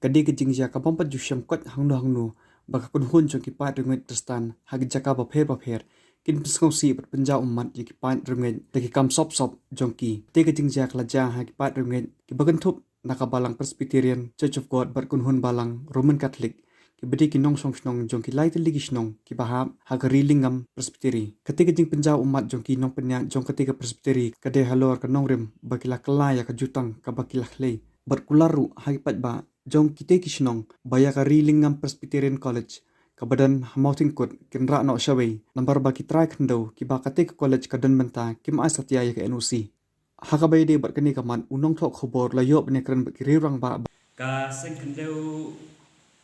Kadi kejingja ka pompat jusyam kot hangnu baka kun hun jong kipat renget terstan hagi jaka bapher kin pesngausi berpenjau umat jaki pat renget daki kam sop jongki te kejingja kelaja hagi pat renget ki bagentup nakabalang Presbyterian Church of God berkun hun balang Roman Catholic ki bedi ki nong song snong jongki lai teligi snong ki bahap hagari lingam presbyteri ketika jing penjau umat jongki nong penyak jong ketika presbyteri kade halor ka nong rem bakilah kelaya ka jutang ka bakilah lei berkularu hagi pat ba jong kite ki snong baya ka lingam Presbyterian College ka badan hamauting kot kinra no shawei nambar baki try kendo ki ba ketika college ka dan menta kim ai satya ya ka NOC haka bayde berkeni kaman unong thok khobor layo bne kran bakiri rang ba ka sing kendeu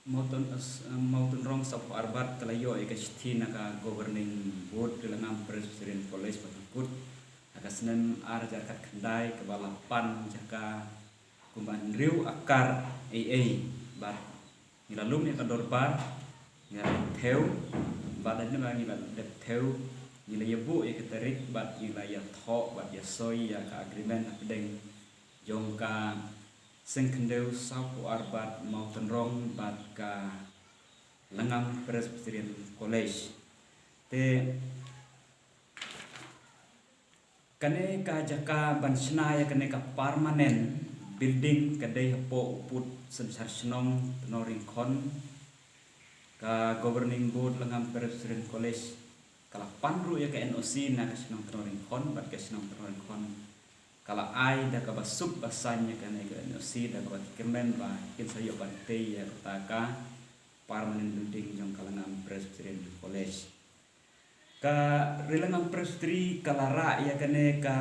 mautun rong sap arbat kalayo e ka sthina ka governing board kelangam Presbyterian College Patangkut aka senen ar jakat khandai ke balapan jaka kumban riu akar AA bat nilalum ya kador bar ya theu bat adne ba nilal de theu nila yebu ya keterik bat nila ya tho bat ya soy ya ka agreement apdeng jongka sing kendeu sapu arbat mautun rong bat ka langam Presbyterian College te kane ka jaka bansna ya kane ka permanent building kadai hapo uput sensar senong tenoring kon ka governing board langam Presbyterian College kala panru ya ka NOC na ka senong tenoring kon bat ka senong tenoring kon kala ai da ka basuk basanya ka na ka NOC da ka kemen ba kin sayo bante ya ka permanent building jong kalangam Presbyterian College ka rilangam Presbyteri kalara ya kane ka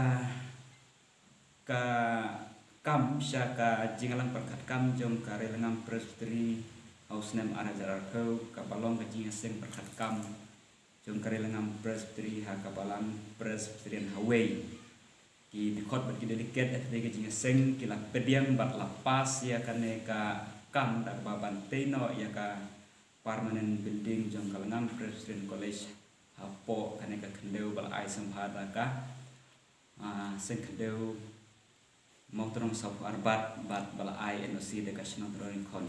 kam syaka jingalang perkat kam jong ka rilangam Presbyteri ausnem arajar arko kapalong ka jingaseng perkat kam jong ka rilangam Presbyteri ha kapalang Presbyterian Hawaii ki dikot bat ki delicate at de jingaseng ki lak pediam bat lapas ya kane ka kam dak baban teno ya ka permanent building jong kalangam Presbyterian College hapo kane ka kendeu bal ai samphada ka sing kendeu mautrong sap arbat bat bal ai NOC de ka snong drawing kon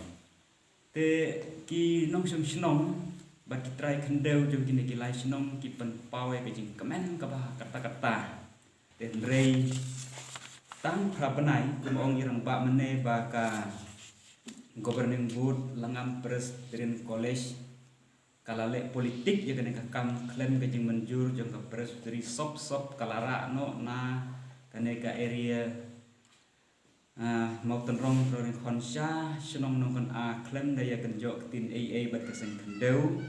te ki nong snong bat ki try kendeu jong kini ki lai snong ki pen pawe ka jing kemen ka ba kata-kata te rei tang prabenai kumong irang ba mene ba ka governing board langam Presbyterian College kalale politik ya kene kam klaim ka jing menjur jong ka Presbyteri sop kalara no na kane ka area mautun rong roring khonsya senong nongkan klaim daya kenjok tin AA bat ka sing kendeu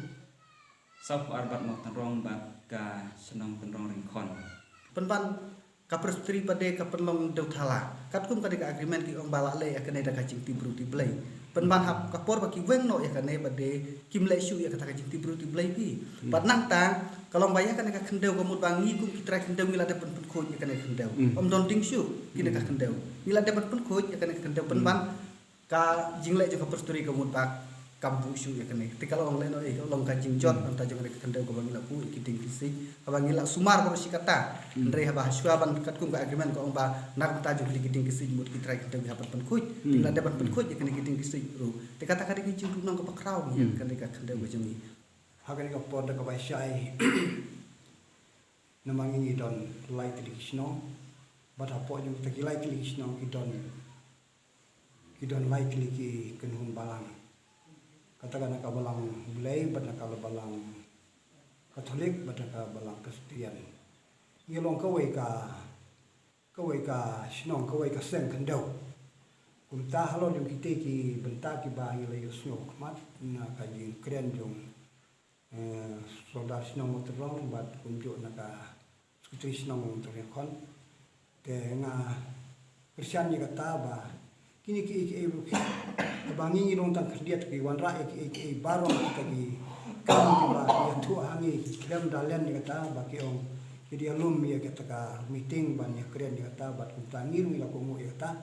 sop arbat mautun rong bat ka senong tenrong ring khon penpan ka Presbyteri pade ka penlong deu thala katkum kade ka agreement ki ong balak le akane da ka jing tibru ti blai penban hap ka por baki weng no ya kane bade kim le shu ya kata ka jing tibru ti blai pi pat nang ta kalong baya kane ka kendeu ka mut bangi ku kitra kendeu mila de pen khoj ya kane kendeu om don ting shu kine ka kendeu mila de pen khoj ya kane kendeu penban ka jing le jo ka Presbyteri ka mut bak kampu shu ya kane te kalau ong le no long ka jing jot am ta jong ka kendeu ka bangila ku kiting kisi ka bangila sumar ko si kata ndre ha ba shwa ban katkum ka agreement ko ong ba nak ta jong kiting kisi mut kitra kendeu ha pen khoj mila de pen khoj ya kane kiting kisi ru te kata ka ki jing nong ka pakraw ya kane ka kendeu ka jong hagan ka pod ka ba shai namangi ni don like the snow but apo yung ta like the snow ki don like ki kenhun balang katakan ka balang bulai bat ka balang Katolik bat ka balang Kristian ngilong ka wei ka snow ka wei ka seng kendo kumta halon yung kite ki benta ki ba ngilay snow kmat na ka jing kren jong soldar snow motorong bat kumjo na ka skutri snow motorong kon te nga Kristian ni kata ba kini ki abangi ngilong tang kerdiat ki wan ra ki barong ka ki kam ki ba ya tu hangi klem dalen ni kata ba ki ong ki alum ya kata ka meeting ban ya kren ni kata bat kumta ngiru ila ko mo ya kata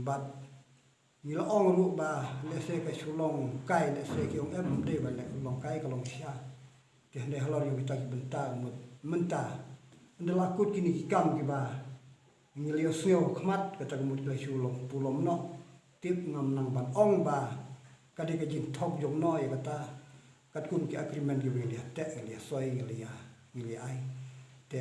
bat nila ong ru ba lese ka sulong kai lese ki ong em de ba le long kai ka long sha te hande halor yung kita ki benta menta ndalakut kini ki kam ki ba ngilio sio khmat kata kemut la sulong pulom no tip ngam nang ban ong ba kadi ka jin thok jong no ya kata kat kum ki agreement gi wi te li soi li ya ai